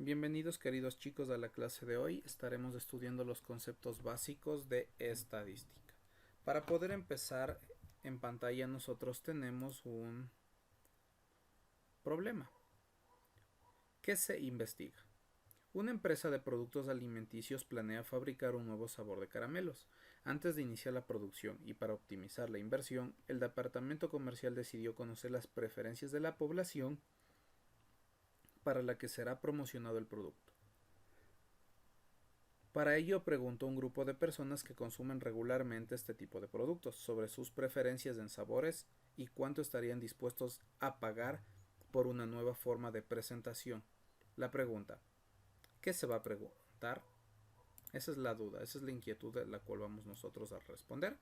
Bienvenidos queridos chicos a la clase de hoy. Estaremos estudiando los conceptos básicos de estadística. Para poder empezar, en pantalla nosotros tenemos un problema. ¿Qué se investiga? Una empresa de productos alimenticios planea fabricar un nuevo sabor de caramelos. Antes de iniciar la producción y para optimizar la inversión, el departamento comercial decidió conocer las preferencias de la población para la que será promocionado el producto. Para ello preguntó a un grupo de personas que consumen regularmente este tipo de productos sobre sus preferencias en sabores y cuánto estarían dispuestos a pagar por una nueva forma de presentación. La pregunta, ¿qué se va a preguntar? Esa es la duda, esa es la inquietud de la cual vamos nosotros a responder.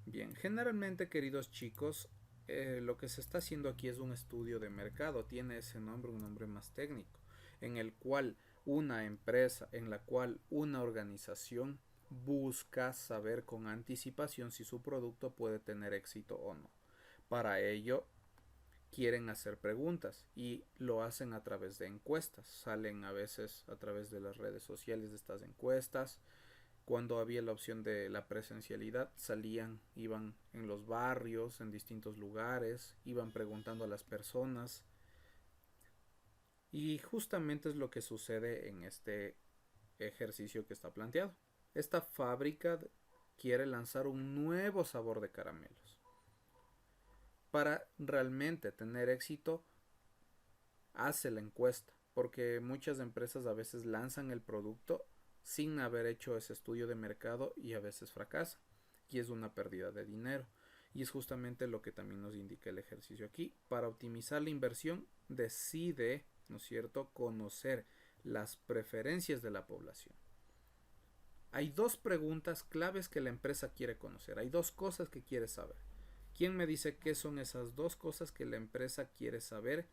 Bien, generalmente queridos chicos, lo que se está haciendo aquí es un estudio de mercado, tiene ese nombre, un nombre más técnico, en el cual una empresa, en la cual una organización busca saber con anticipación si su producto puede tener éxito o no. Para ello quieren hacer preguntas y lo hacen a través de encuestas, salen a veces a través de las redes sociales de estas encuestas. Cuando había la opción de la presencialidad, salían, iban en los barrios, en distintos lugares, iban preguntando a las personas. Y justamente es lo que sucede en este ejercicio que está planteado. Esta fábrica quiere lanzar un nuevo sabor de caramelos. Para realmente tener éxito, hace la encuesta, porque muchas empresas a veces lanzan el producto sin haber hecho ese estudio de mercado y a veces fracasa y es una pérdida de dinero. Y es justamente lo que también nos indica el ejercicio aquí. Para optimizar la inversión, decide, ¿no es cierto?, conocer las preferencias de la población. Hay dos preguntas claves que la empresa quiere conocer. Hay dos cosas que quiere saber. ¿Quién me dice qué son esas dos cosas que la empresa quiere saber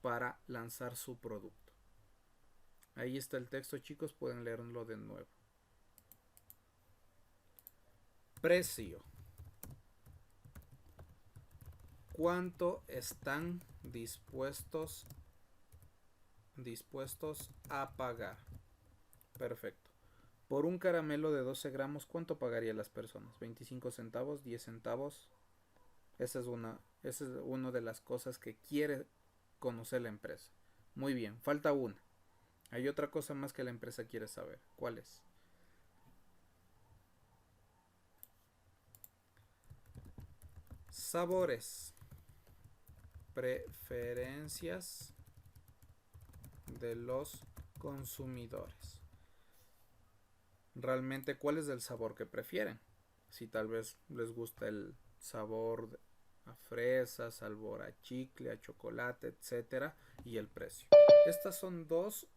para lanzar su producto? Ahí está el texto, chicos, pueden leerlo de nuevo. Precio. ¿Cuánto están dispuestos a pagar? Perfecto. Por un caramelo de 12 gramos, ¿cuánto pagarían las personas? ¿25 centavos? ¿10 centavos? Esa es una de las cosas que quiere conocer la empresa. Muy bien, falta una. Hay otra cosa más que la empresa quiere saber. ¿Cuál es? Sabores. Preferencias de los consumidores. Realmente, ¿cuál es el sabor que prefieren? Si tal vez les gusta el sabor a fresa, sabor a chicle, a chocolate, etcétera, y el precio. Estas son dos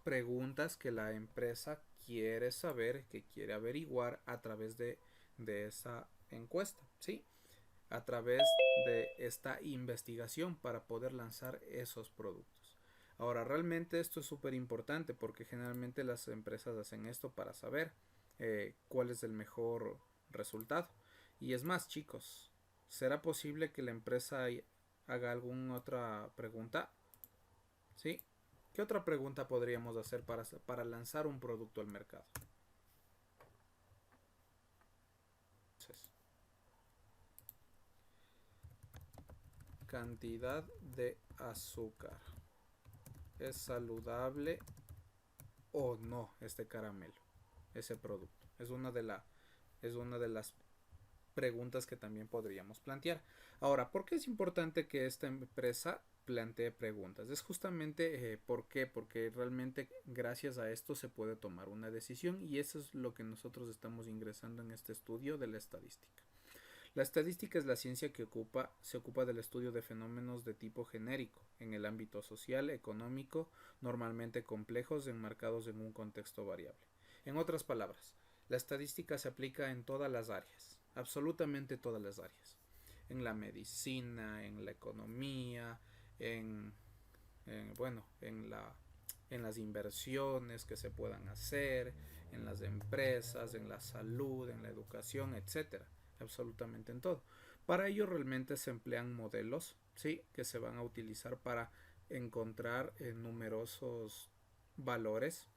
preguntas que la empresa quiere saber, que quiere averiguar a través de esa encuesta, ¿sí? A través de esta investigación para poder lanzar esos productos. Ahora, realmente esto es súper importante porque generalmente las empresas hacen esto para saber cuál es el mejor resultado. Y es más, chicos, ¿será posible que la empresa haga alguna otra pregunta? ¿Sí? ¿Qué otra pregunta podríamos hacer para lanzar un producto al mercado? Entonces, cantidad de azúcar. ¿Es saludable o no este caramelo, ese producto? Es una de las preguntas que también podríamos plantear. Ahora, ¿por qué es importante que esta empresa plantee preguntas? Es justamente ¿por qué? Porque realmente gracias a esto se puede tomar una decisión y eso es lo que nosotros estamos ingresando en este estudio de la estadística. La estadística es la ciencia que se ocupa del estudio de fenómenos de tipo genérico en el ámbito social, económico, normalmente complejos, enmarcados en un contexto variable. En otras palabras, la estadística se aplica en todas las áreas, absolutamente todas las áreas. En la medicina, en la economía, bueno, en las inversiones que se puedan hacer, en las empresas, en la salud, en la educación, etcétera, absolutamente en todo. Para ello realmente se emplean modelos, ¿sí?, que se van a utilizar para encontrar numerosos valores.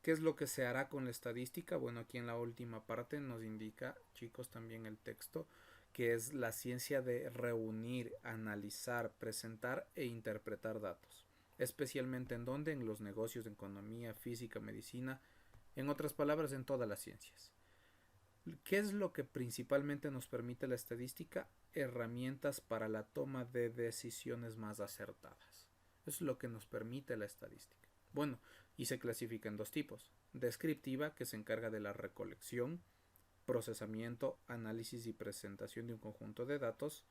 ¿Qué es lo que se hará con la estadística? Bueno, aquí en la última parte nos indica, chicos, también el texto, que es la ciencia de reunir, analizar, presentar e interpretar datos. Especialmente en donde, en los negocios, en economía, física, medicina, en otras palabras, en todas las ciencias. ¿Qué es lo que principalmente nos permite la estadística? Herramientas para la toma de decisiones más acertadas. Eso es lo que nos permite la estadística. Bueno, y se clasifica en dos tipos. Descriptiva, que se encarga de la recolección, procesamiento, análisis y presentación de un conjunto de datos,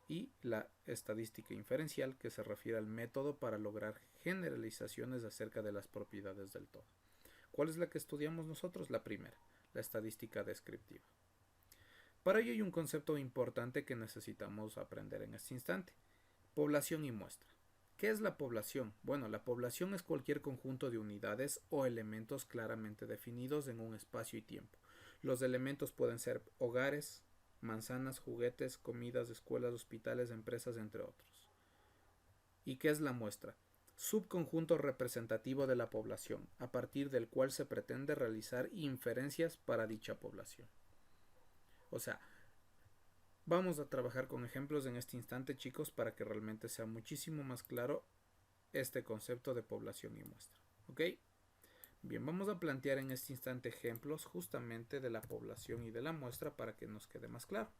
y la estadística inferencial, que se refiere al método para lograr generalizaciones acerca de las propiedades del todo. ¿Cuál es la que estudiamos nosotros? La primera, la estadística descriptiva. Para ello hay un concepto importante que necesitamos aprender en este instante: población y muestra. ¿Qué es la población? Bueno, la población es cualquier conjunto de unidades o elementos claramente definidos en un espacio y tiempo. Los elementos pueden ser hogares, manzanas, juguetes, comidas, escuelas, hospitales, empresas, entre otros. ¿Y qué es la muestra? Subconjunto representativo de la población, a partir del cual se pretende realizar inferencias para dicha población. O sea, vamos a trabajar con ejemplos en este instante, chicos, para que realmente sea muchísimo más claro este concepto de población y muestra. ¿Ok? Bien, vamos a plantear en este instante ejemplos justamente de la población y de la muestra para que nos quede más claro.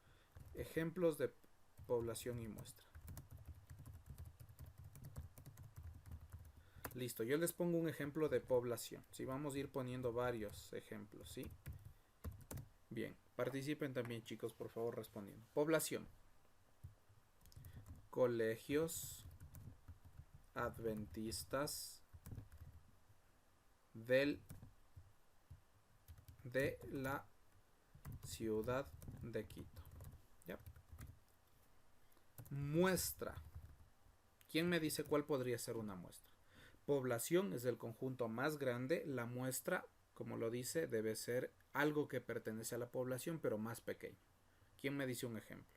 Ejemplos de población y muestra. Listo, yo les pongo un ejemplo de población. Sí, vamos a ir poniendo varios ejemplos, ¿sí? Bien, participen también, chicos, por favor, respondiendo. Población. Colegios adventistas de la ciudad de Quito. ¿Ya? Muestra. ¿Quién me dice cuál podría ser una muestra? Población es el conjunto más grande. La muestra, como lo dice, debe ser algo que pertenece a la población, pero más pequeño. ¿Quién me dice un ejemplo?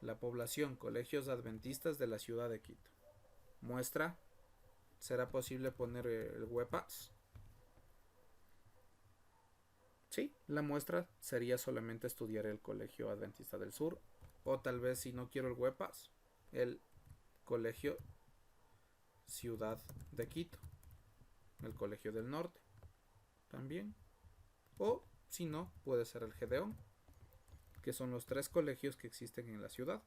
La población, colegios adventistas de la ciudad de Quito. Muestra. ¿Será posible poner el WEPAS? Sí, la muestra sería solamente estudiar el Colegio Adventista del Sur, o tal vez, si no quiero el WEPAS, el Colegio Ciudad de Quito, el Colegio del Norte también, o si no, puede ser el Gedeón, que son los tres colegios que existen en la ciudad,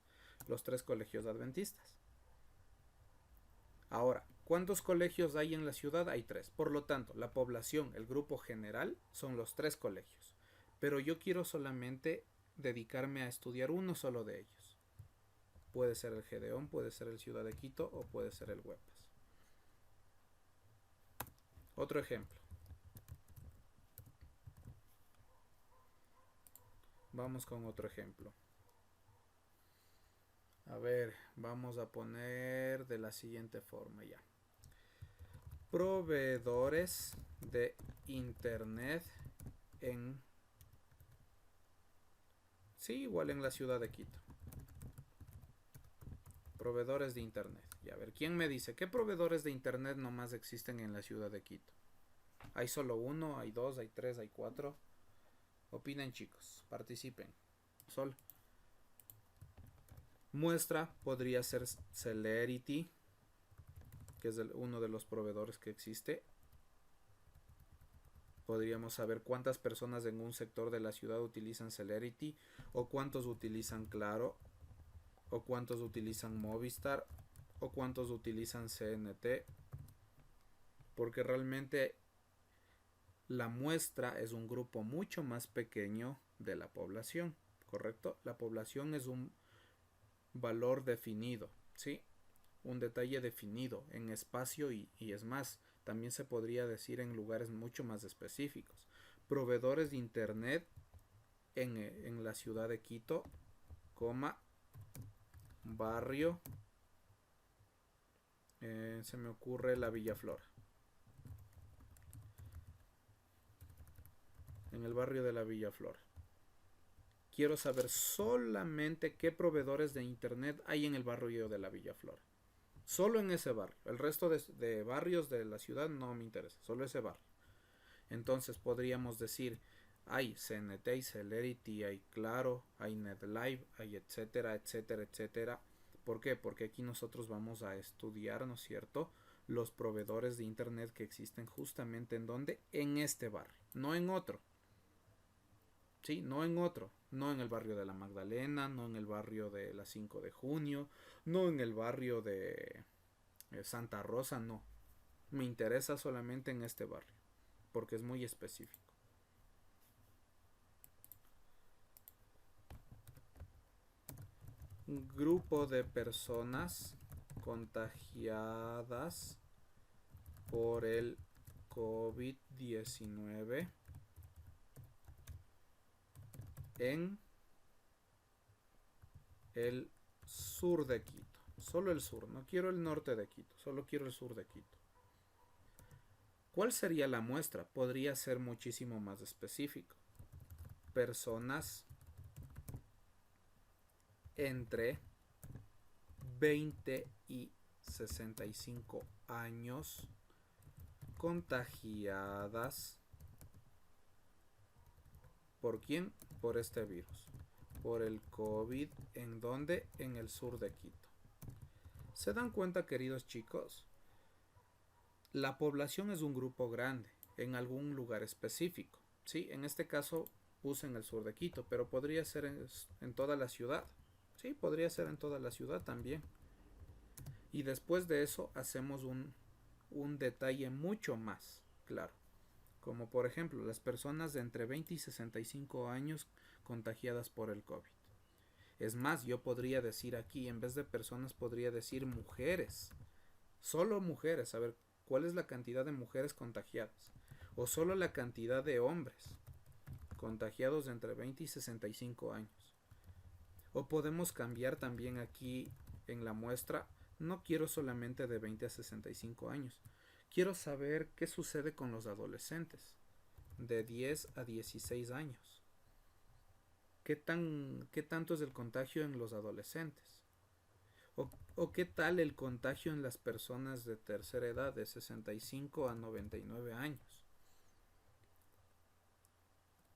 los tres colegios adventistas. Ahora, ¿cuántos colegios hay en la ciudad? Hay 3. Por lo tanto, la población, el grupo general, son los 3 colegios. Pero yo quiero solamente dedicarme a estudiar uno solo de ellos. Puede ser el Gedeón, puede ser el Ciudad de Quito o puede ser el Huepas. Otro ejemplo. Vamos con otro ejemplo. A ver, vamos a poner de la siguiente forma ya. Proveedores de internet en... Sí, igual en la ciudad de Quito. Proveedores de internet. Y a ver, ¿quién me dice qué proveedores de internet nomás existen en la ciudad de Quito? ¿Hay solo uno? ¿Hay dos? ¿Hay tres? ¿Hay cuatro? Opinen, chicos, participen. Sol. Muestra podría ser Celerity, que es uno de los proveedores que existe. Podríamos saber cuántas personas en un sector de la ciudad utilizan Celerity, o cuántos utilizan Claro, o cuántos utilizan Movistar, o cuántos utilizan CNT, porque realmente la muestra es un grupo mucho más pequeño de la población, ¿correcto? La población es un valor definido, ¿sí? Un detalle definido en espacio y es más, también se podría decir en lugares mucho más específicos. Proveedores de internet en la ciudad de Quito, coma, barrio, se me ocurre la Villaflor. En el barrio de la Villaflor. quiero saber solamente qué proveedores de internet hay en el barrio de la Villa Flora. Solo en ese barrio. El resto de barrios de la ciudad no me interesa, solo ese barrio. Entonces podríamos decir, hay CNT, hay Celerity, hay Claro, hay NetLive, hay etcétera, etcétera, etcétera. ¿Por qué? Porque aquí nosotros vamos a estudiar, ¿no es cierto?, los proveedores de internet que existen justamente en donde, en este barrio, no en otro. Sí, no en otro, no en el barrio de la Magdalena, no en el barrio de la 5 de junio, no en el barrio de Santa Rosa, no. Me interesa solamente en este barrio, porque es muy específico. Un grupo de personas contagiadas por el COVID-19 en el sur de Quito. Solo el sur, no quiero el norte de Quito, solo quiero el sur de Quito. ¿Cuál sería la muestra? Podría ser muchísimo más específico. Personas entre 20 y 65 años contagiadas. ¿Por quién? Por este virus. Por el COVID. ¿En dónde? En el sur de Quito. ¿Se dan cuenta, queridos chicos? La población es un grupo grande en algún lugar específico. Sí, en este caso puse en el sur de Quito, pero podría ser en toda la ciudad. Sí, podría ser en toda la ciudad también. Y después de eso hacemos un detalle mucho más claro. Como por ejemplo las personas de entre 20 y 65 años contagiadas por el COVID. Es más, yo podría decir aquí, en vez de personas, podría decir mujeres. Solo mujeres, a ver, ¿cuál es la cantidad de mujeres contagiadas? O solo la cantidad de hombres contagiados de entre 20 y 65 años. O podemos cambiar también aquí en la muestra, no quiero solamente de 20 a 65 años. Quiero saber qué sucede con los adolescentes de 10 a 16 años. ¿Qué tanto es el contagio en los adolescentes? ¿O qué tal el contagio en las personas de tercera edad, de 65 a 99 años?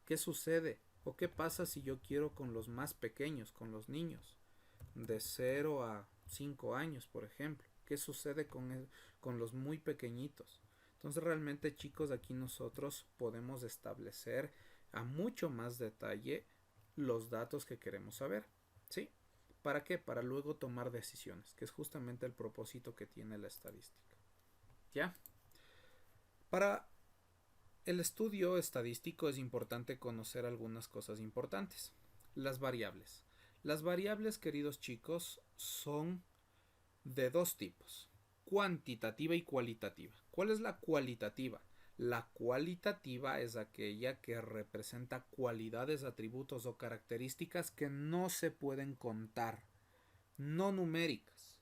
¿Qué sucede? ¿O qué pasa si yo quiero con los más pequeños, con los niños, de 0 a 5 años, por ejemplo? ¿Qué sucede con los muy pequeñitos? Entonces realmente, chicos, aquí nosotros podemos establecer a mucho más detalle los datos que queremos saber, ¿sí? ¿Para qué? Para luego tomar decisiones, que es justamente el propósito que tiene la estadística. ¿Ya? Para el estudio estadístico es importante conocer algunas cosas importantes. Las variables. Las variables, queridos chicos, son de dos tipos, cuantitativa y cualitativa. ¿Cuál es la cualitativa? La cualitativa es aquella que representa cualidades, atributos o características que no se pueden contar, no numéricas.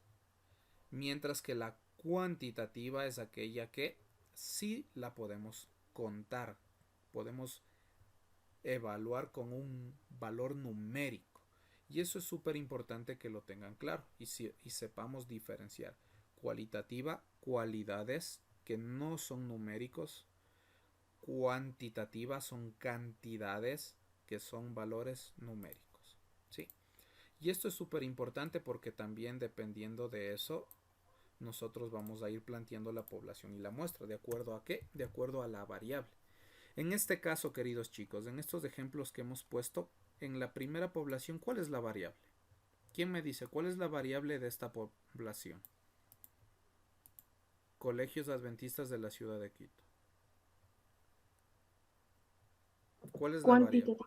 Mientras que la cuantitativa es aquella que sí la podemos contar, podemos evaluar con un valor numérico. Y eso es súper importante que lo tengan claro y sepamos diferenciar. Cualitativa, cualidades que no son numéricos. Cuantitativa son cantidades que son valores numéricos. ¿Sí? Y esto es súper importante porque también dependiendo de eso, nosotros vamos a ir planteando la población y la muestra. ¿De acuerdo a qué? De acuerdo a la variable. En este caso, queridos chicos, en estos ejemplos que hemos puesto, en la primera población, ¿cuál es la variable? ¿Quién me dice cuál es la variable de esta población? Colegios Adventistas de la ciudad de Quito. ¿Cuál es la variable?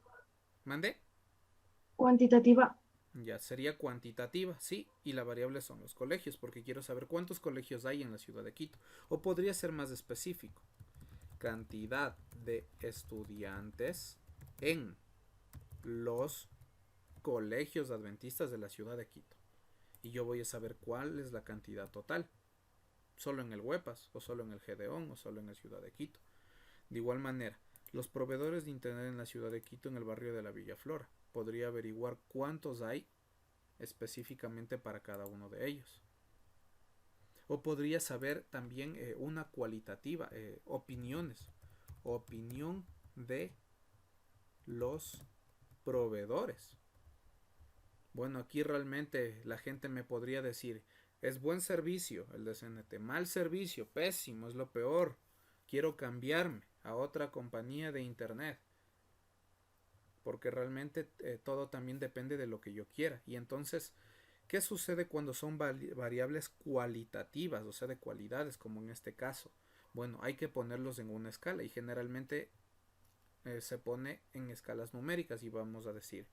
¿Mande? Cuantitativa. Ya sería cuantitativa, sí, y la variable son los colegios, porque quiero saber cuántos colegios hay en la ciudad de Quito. O podría ser más específico, cantidad de estudiantes en los colegios adventistas de la ciudad de Quito. Y yo voy a saber cuál es la cantidad total. Solo en el Huepas, o solo en el Gedeón, o solo en la ciudad de Quito. De igual manera, los proveedores de internet en la ciudad de Quito, en el barrio de la Villa Flora. podría averiguar cuántos hay específicamente para cada uno de ellos. O podría saber también una cualitativa, opiniones, opinión de los proveedores. Bueno, aquí realmente la gente me podría decir, es buen servicio el de CNT, mal servicio, pésimo, es lo peor, quiero cambiarme a otra compañía de internet, porque realmente todo también depende de lo que yo quiera. Y entonces, ¿qué sucede cuando son variables cualitativas, o sea, de cualidades, como en este caso? Bueno, hay que ponerlos en una escala y generalmente se pone en escalas numéricas y vamos a decir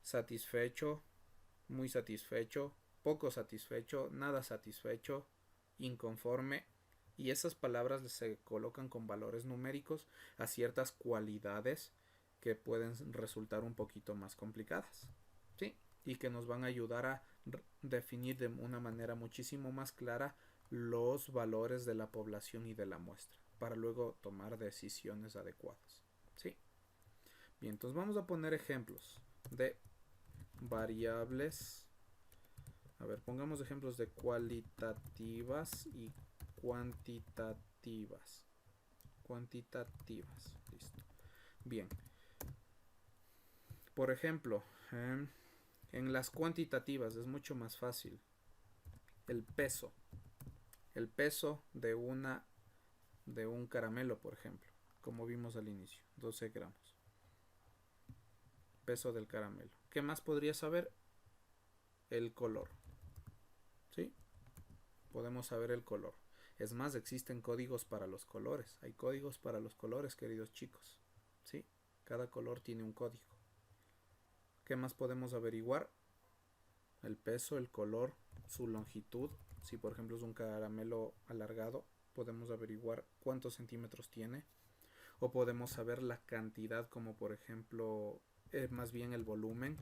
satisfecho, muy satisfecho, poco satisfecho, nada satisfecho, inconforme, y esas palabras se colocan con valores numéricos a ciertas cualidades que pueden resultar un poquito más complicadas, ¿sí? Y que nos van a ayudar a definir de una manera muchísimo más clara los valores de la población y de la muestra para luego tomar decisiones adecuadas, ¿sí? Bien, entonces vamos a poner ejemplos de variables. A ver, pongamos ejemplos de cualitativas y cuantitativas. Cuantitativas, listo. Bien, por ejemplo, en las cuantitativas es mucho más fácil. El peso. El peso de un caramelo, por ejemplo, como vimos al inicio, 12 gramos. Peso del caramelo. ¿Qué más podría saber? El color. ¿Sí? Podemos saber el color. Es más, existen códigos para los colores. Hay códigos para los colores, queridos chicos. ¿Sí? Cada color tiene un código. ¿Qué más podemos averiguar? El peso, el color, su longitud. Si por ejemplo es un caramelo alargado, podemos averiguar cuántos centímetros tiene. O podemos saber la cantidad, como por ejemplo, más bien el volumen.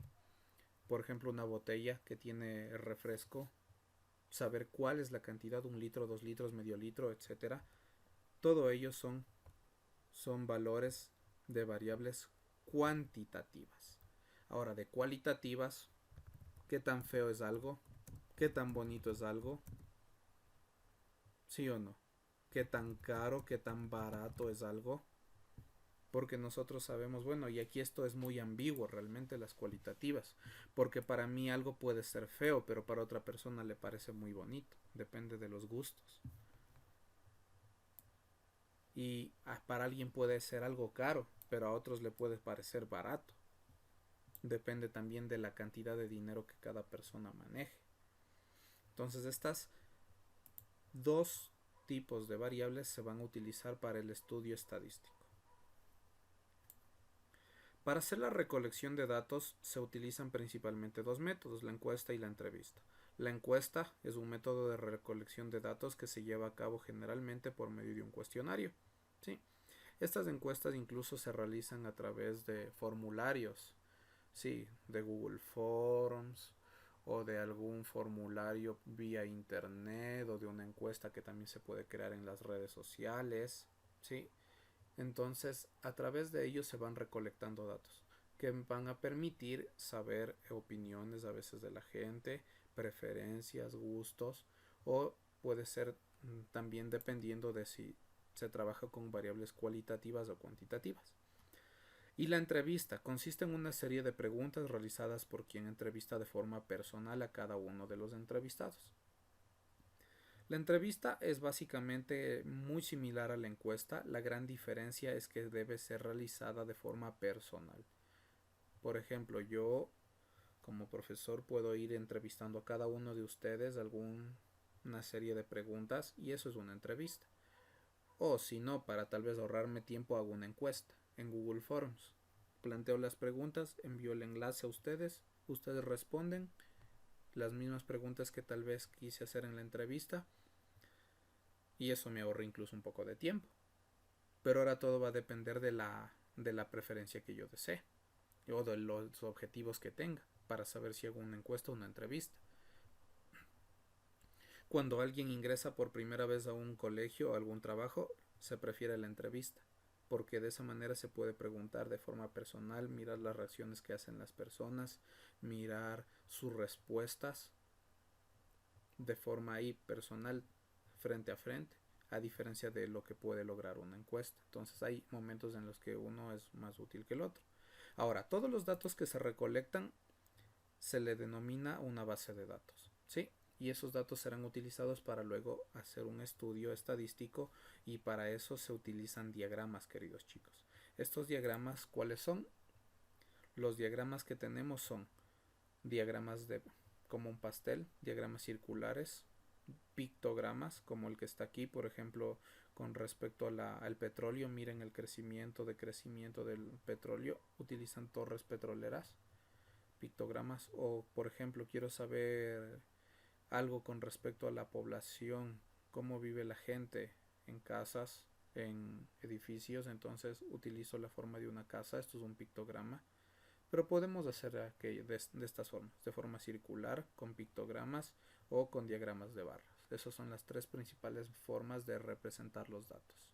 Por ejemplo, una botella que tiene refresco, saber cuál es la cantidad, 1 litro, 2 litros, medio litro, etcétera. Todo ello son valores de variables cuantitativas. Ahora, de cualitativas, ¿qué tan feo es algo? ¿Qué tan bonito es algo? ¿Sí o no? ¿Qué tan caro, qué tan barato es algo? Porque nosotros sabemos, bueno, y aquí esto es muy ambiguo realmente, las cualitativas, porque para mí algo puede ser feo, pero para otra persona le parece muy bonito, depende de los gustos. Y para alguien puede ser algo caro, pero a otros le puede parecer barato. Depende también de la cantidad de dinero que cada persona maneje. Entonces estas dos tipos de variables se van a utilizar para el estudio estadístico. Para hacer la recolección de datos se utilizan principalmente dos métodos, la encuesta y la entrevista. La encuesta es un método de recolección de datos que se lleva a cabo generalmente por medio de un cuestionario. ¿Sí? Estas encuestas incluso se realizan a través de formularios, sí, de Google Forms o de algún formulario vía internet o de una encuesta que también se puede crear en las redes sociales, ¿sí? Entonces, a través de ellos se van recolectando datos que van a permitir saber opiniones a veces de la gente, preferencias, gustos, o puede ser también dependiendo de si se trabaja con variables cualitativas o cuantitativas. Y la entrevista consiste en una serie de preguntas realizadas por quien entrevista de forma personal a cada uno de los entrevistados. La entrevista es básicamente muy similar a la encuesta, la gran diferencia es que debe ser realizada de forma personal. Por ejemplo, yo como profesor puedo ir entrevistando a cada uno de ustedes una serie de preguntas y eso es una entrevista. O si no, para tal vez ahorrarme tiempo hago una encuesta en Google Forms. Planteo las preguntas, envío el enlace a ustedes, ustedes responden las mismas preguntas que tal vez quise hacer en la entrevista y eso me ahorra incluso un poco de tiempo. Pero ahora todo va a depender de la preferencia que yo desee o de los objetivos que tenga para saber si hago una encuesta o una entrevista. Cuando alguien ingresa por primera vez a un colegio o algún trabajo, se prefiere la entrevista porque de esa manera se puede preguntar de forma personal, mirar las reacciones que hacen las personas, mirar sus respuestas de forma ahí personal, frente a frente, a diferencia de lo que puede lograr una encuesta. Entonces hay momentos en los que uno es más útil que el otro. Ahora, todos los datos que se recolectan se le denomina una base de datos, ¿sí? Y esos datos serán utilizados para luego hacer un estudio estadístico, y para eso se utilizan diagramas, queridos chicos. Estos diagramas, ¿cuáles son? Los diagramas que tenemos son diagramas de como un pastel, diagramas circulares, pictogramas como el que está aquí, por ejemplo, con respecto al petróleo. Miren el decrecimiento del petróleo, utilizan torres petroleras, pictogramas. O por ejemplo, quiero saber algo con respecto a la población, cómo vive la gente en casas, en edificios, entonces utilizo la forma de una casa. Esto es un pictograma, pero podemos hacer aquello de estas formas, de forma circular, con pictogramas o con diagramas de barras. Esas son las tres principales formas de representar los datos.